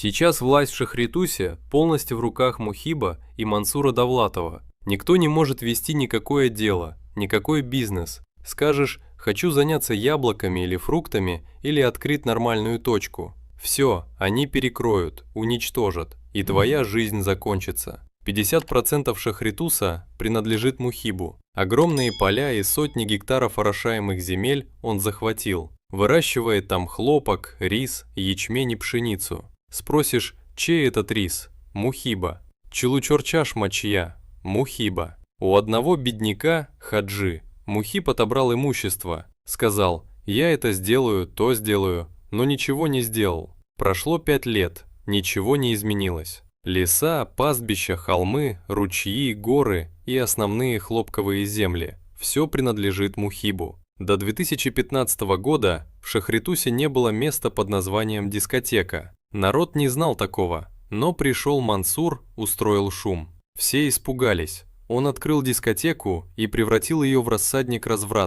Сейчас власть в Шахритусе полностью в руках Мухиба и Мансура Давлатова. Никто не может вести никакое дело, никакой бизнес. Скажешь, хочу заняться яблоками или фруктами, или открыть нормальную точку. Все, они перекроют, уничтожат, и твоя жизнь закончится. 50% Шахритуса принадлежит Мухибу. Огромные поля и сотни гектаров орошаемых земель он захватил. Выращивает там хлопок, рис, ячмень и пшеницу. Спросишь, чей этот рис? Мухиба. Чилучорчашма чья? Мухиба. У одного бедняка, Хаджи, Мухиб отобрал имущество. Сказал, я это сделаю, то сделаю, но ничего не сделал. Прошло 5 лет, ничего не изменилось. Леса, пастбища, холмы, ручьи, горы и основные хлопковые земли – все принадлежит Мухибу. До 2015 года в Шахритусе не было места под названием дискотека. Народ не знал такого, но пришел Мансур, устроил шум. Все испугались. Он открыл дискотеку и превратил ее в рассадник разврата.